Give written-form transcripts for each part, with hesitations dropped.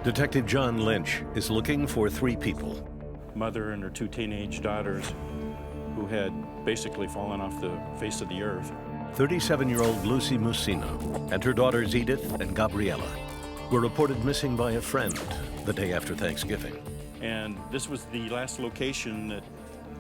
Detective John Lynch is looking for three people. Mother and her two teenage daughters who had basically fallen off the face of the earth. 37-year-old Lucy Musino and her daughters Edith and Gabriella were reported missing by a friend the day after Thanksgiving. And this was the last location that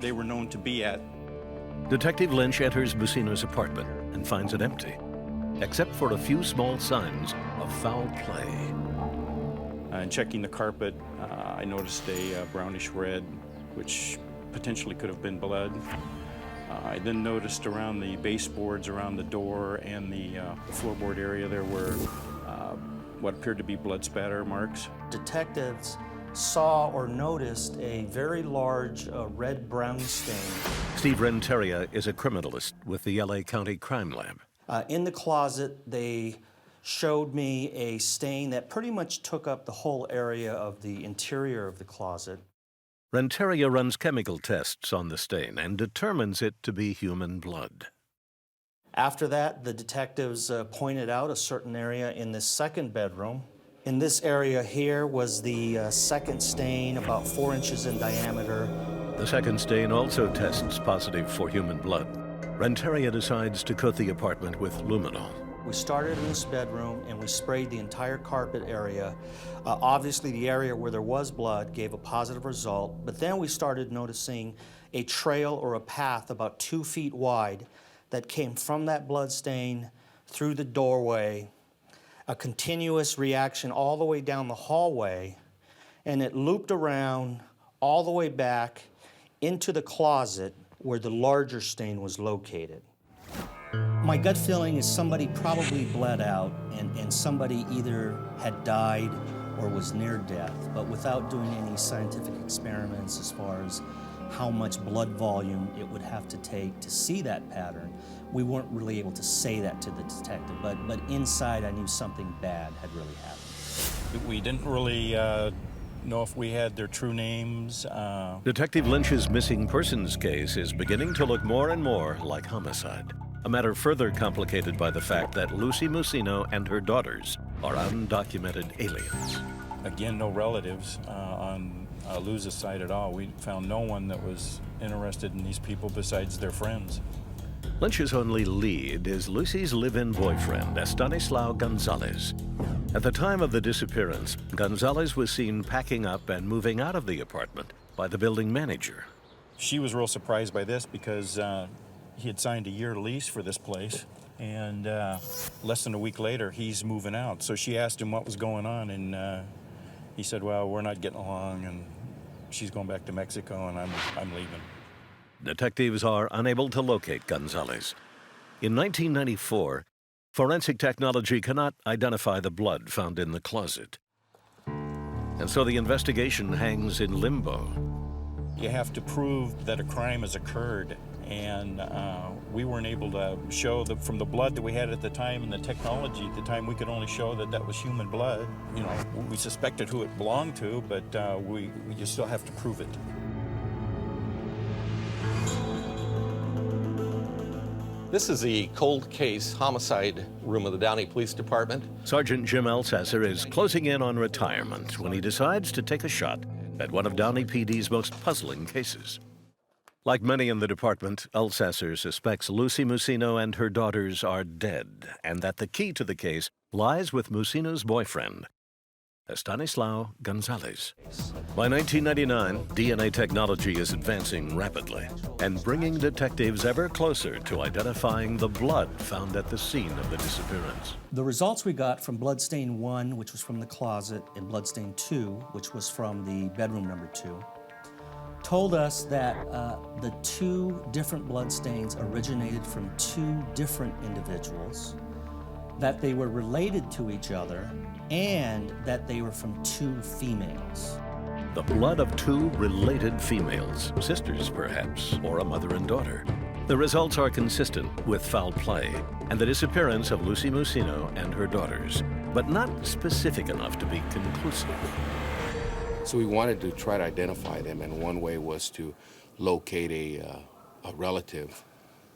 they were known to be at. Detective Lynch enters Musino's apartment and finds it empty, except for a few small signs of foul play. In checking the carpet, I noticed a brownish red, which potentially could have been blood. I then noticed around the baseboards, around the door, and the floorboard area, there were what appeared to be blood spatter marks. Detectives saw or noticed a very large red-brown stain. Steve Renteria is a criminalist with the LA County Crime Lab. In the closet, they showed me a stain that pretty much took up the whole area of the interior of the closet. Renteria runs chemical tests on the stain and determines it to be human blood. After that, the detectives pointed out a certain area in this second bedroom. In this area here was the second stain, about 4 inches in diameter. The second stain also tests positive for human blood. Renteria decides to coat the apartment with luminol. We started in this bedroom and we sprayed the entire carpet area. Obviously, the area where there was blood gave a positive result, but then we started noticing a trail or a path about 2 feet wide that came from that blood stain through the doorway, a continuous reaction all the way down the hallway, and it looped around all the way back into the closet where the larger stain was located. My gut feeling is somebody probably bled out and somebody either had died or was near death, but without doing any scientific experiments as far as how much blood volume it would have to take to see that pattern, we weren't really able to say that to the detective, but inside I knew something bad had really happened. We didn't really know if we had their true names. Detective Lynch's missing persons case is beginning to look more and more like homicide. A matter further complicated by the fact that Lucy Musino and her daughters are undocumented aliens. Again, no relatives on Luz's side at all. We found no one that was interested in these people besides their friends. Lynch's only lead is Lucy's live-in boyfriend, Estanislao Gonzalez. At the time of the disappearance, Gonzalez was seen packing up and moving out of the apartment by the building manager. She was real surprised by this because he had signed a year lease for this place, and less than a week later, he's moving out. So she asked him what was going on, and he said, well, we're not getting along, and she's going back to Mexico, and I'm leaving. Detectives are unable to locate Gonzalez. In 1994, forensic technology cannot identify the blood found in the closet. And so the investigation hangs in limbo. You have to prove that a crime has occurred, and we weren't able to show that from the blood that we had at the time and the technology at the time. We could only show that that was human blood. You know, we suspected who it belonged to, but you still have to prove it. This is the cold case homicide room of the Downey Police Department. Sergeant Jim Elsasser is closing in on retirement when he decides to take a shot at one of Downey PD's most puzzling cases. Like many in the department, Elsasser suspects Lucy Musino and her daughters are dead, and that the key to the case lies with Musino's boyfriend, Estanislao Gonzalez. By 1999, DNA technology is advancing rapidly and bringing detectives ever closer to identifying the blood found at the scene of the disappearance. The results we got from bloodstain 1, which was from the closet, and bloodstain 2, which was from the bedroom number 2, told us that the 2 different bloodstains originated from 2 different individuals, that they were related to each other, and that they were from 2 females. The blood of 2 related females, sisters perhaps, or a mother and daughter. The results are consistent with foul play and the disappearance of Lucy Musino and her daughters, but not specific enough to be conclusive. So we wanted to try to identify them, and one way was to locate a relative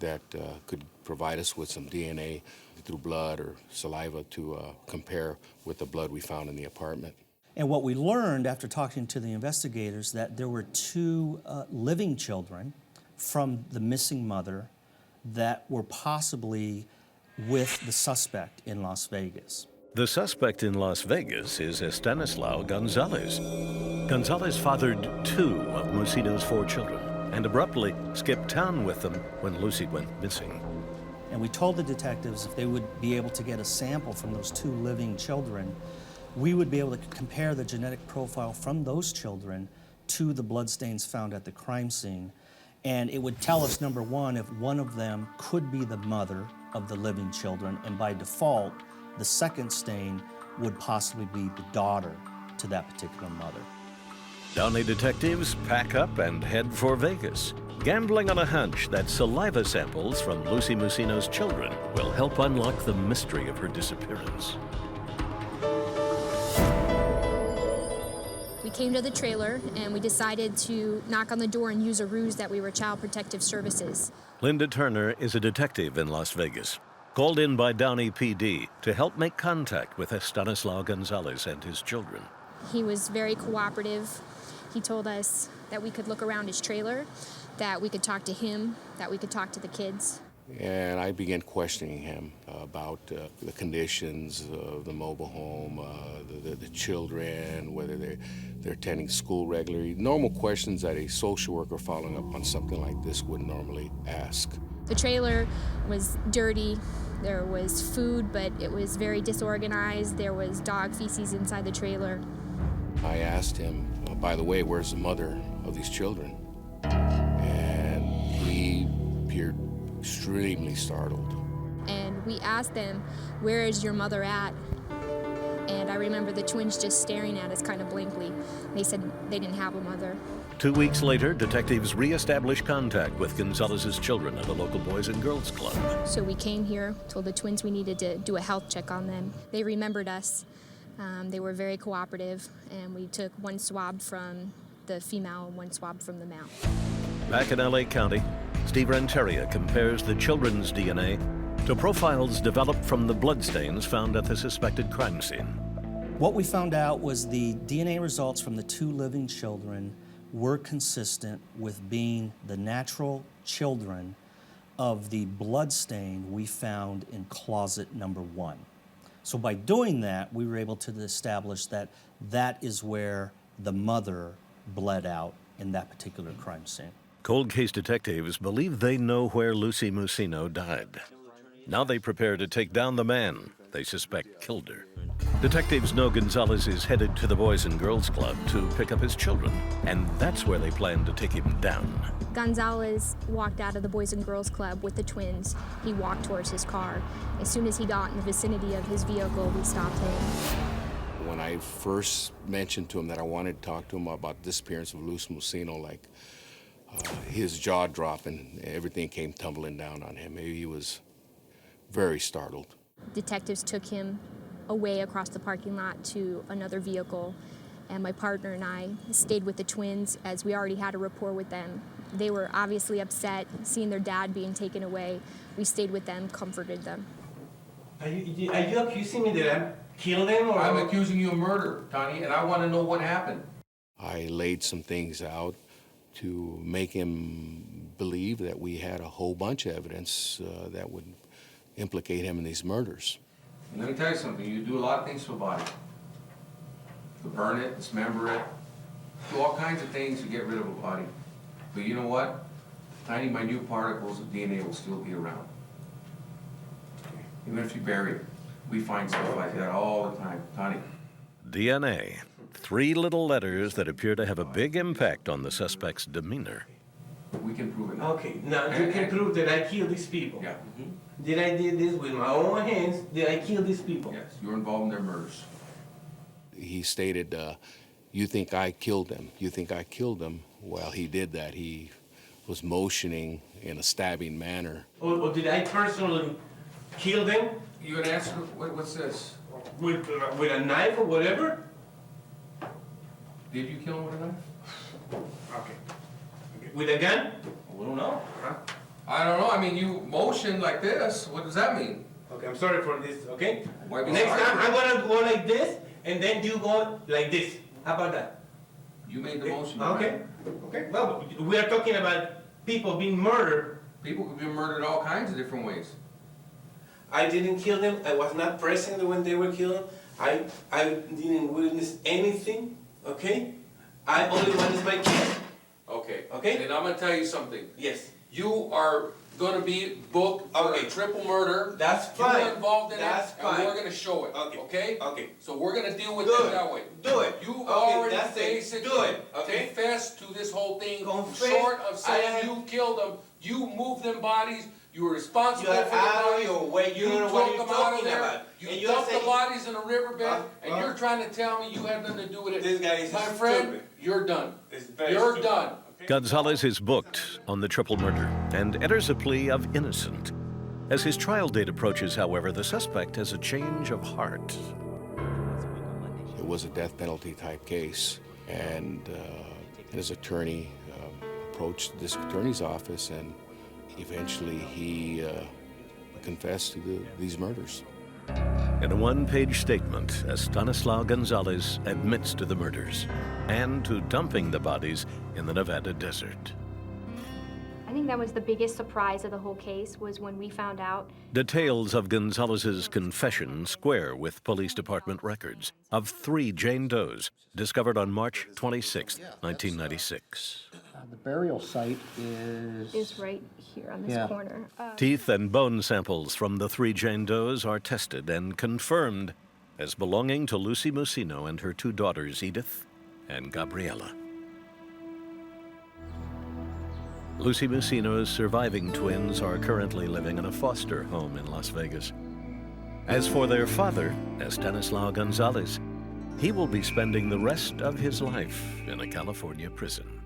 that could provide us with some DNA through blood or saliva to compare with the blood we found in the apartment. And what we learned after talking to the investigators, that there were two living children from the missing mother that were possibly with the suspect in Las Vegas. The suspect in Las Vegas is Estanislao Gonzalez. Gonzalez fathered 2 of Musino's 4 children and abruptly skipped town with them when Lucy went missing. And we told the detectives if they would be able to get a sample from those 2 living children, we would be able to compare the genetic profile from those children to the bloodstains found at the crime scene. And it would tell us, number one, if one of them could be the mother of the living children, and by default, the second stain would possibly be the daughter to that particular mother. Downey detectives pack up and head for Vegas, gambling on a hunch that saliva samples from Lucy Musino's children will help unlock the mystery of her disappearance. We came to the trailer and we decided to knock on the door and use a ruse that we were Child Protective Services. Linda Turner is a detective in Las Vegas, called in by Downey PD to help make contact with Estanislao Gonzalez and his children. He was very cooperative. He told us that we could look around his trailer, that we could talk to him, that we could talk to the kids. And I began questioning him about the conditions of the mobile home, the children, whether they're attending school regularly. Normal questions that a social worker following up on something like this would normally ask. The trailer was dirty. There was food, but it was very disorganized. There was dog feces inside the trailer. I asked him, by the way, where's the mother of these children? And he appeared extremely startled. And we asked them, where is your mother at? And I remember the twins just staring at us kind of blankly. They said they didn't have a mother. 2 weeks later, detectives re-established contact with Gonzalez's children at a local Boys and Girls Club. So we came here, told the twins we needed to do a health check on them. They remembered us. They were very cooperative, and we took 1 swab from the female and 1 swab from the male. Back in LA County, Steve Renteria compares the children's DNA to profiles developed from the bloodstains found at the suspected crime scene. What we found out was the DNA results from the 2 living children were consistent with being the natural children of the bloodstain we found in closet number 1. So by doing that, we were able to establish that that is where the mother bled out in that particular crime scene. Cold case detectives believe they know where Lucy Musino died. Now they prepare to take down the man they suspect killed her. Detectives know Gonzalez is headed to the Boys and Girls Club to pick up his children, and that's where they plan to take him down. Gonzalez walked out of the Boys and Girls Club with the twins. He walked towards his car. As soon as he got in the vicinity of his vehicle, we stopped him. When I first mentioned to him that I wanted to talk to him about the disappearance of Lucy Musino, his jaw dropped and everything came tumbling down on him. He was very startled. Detectives took him away across the parking lot to another vehicle, and my partner and I stayed with the twins as we already had a rapport with them. They were obviously upset seeing their dad being taken away. We stayed with them, comforted them. Are you accusing me that I killed him? Or? I'm accusing you of murder, Tony, and I want to know what happened. I laid some things out to make him believe that we had a whole bunch of evidence that would implicate him in these murders. And let me tell you something, you do a lot of things to a body. To burn it, dismember it, do all kinds of things to get rid of a body. But you know what? Tiny minute particles of DNA will still be around. Even if you bury it. We find stuff like that all the time, Tony. DNA. 3 little letters that appear to have a big impact on the suspect's demeanor. We can prove it now. Okay, now you can prove that I killed these people. Yeah. Mm-hmm. Did I did this with my own hands? Did I kill these people? Yes, you're involved in their murders. He stated, you think I killed them? You think I killed them? Well, he did that. He was motioning in a stabbing manner. Or did I personally kill them? You gonna answer, what's this? With a knife or whatever? Did you kill him with a knife? Okay. With a gun? We don't know. Huh? I don't know, I mean, you motioned like this, what does that mean? Okay, I'm sorry for this, okay? Why be Next sorry? time I'm gonna go like this, and then you go like this. How about that? You made the motion. Okay. Okay. Well, we are talking about people being murdered. People could be murdered all kinds of different ways. I didn't kill them. I was not present when they were killed. I didn't witness anything. Okay? I only witnessed my kid. Okay. Okay. And I'm gonna tell you something. Yes. You are gonna be booked for a triple murder. That's You fine. were involved in That's it, fine. and we're gonna show it. Okay. Okay? Okay. So we're gonna deal with Do it it. that way. Do it. You Okay, already that's it. basically Do it. Okay. confessed to this whole thing. Confess. Short of saying I- you killed them, you moved them bodies. You were responsible You are for the out of bodies. your way. You don't know what took you're them out of talking there. about. You And you're dumped the saying- bodies in a riverbed, and well- you're trying to tell me you had nothing to do with it. This guy is My friend, stupid. you're done. It's very You're stupid. done. Gonzalez is booked on the triple murder and enters a plea of innocent. As his trial date approaches, however, the suspect has a change of heart. It was a death penalty type case, and his attorney approached the district attorney's office, and eventually he confessed to these murders. In a one-page statement, Estanislao Gonzalez admits to the murders and to dumping the bodies in the Nevada desert. I think that was the biggest surprise of the whole case was when we found out. Details of Gonzalez's confession square with police department records of 3 Jane Does discovered on March 26, 1996. The burial site Is right here on this corner. Teeth and bone samples from the 3 Jane Does are tested and confirmed as belonging to Lucy Musino and her 2 daughters, Edith and Gabriela. Lucy Musino's surviving twins are currently living in a foster home in Las Vegas. As for their father, Estanislao Gonzalez, he will be spending the rest of his life in a California prison.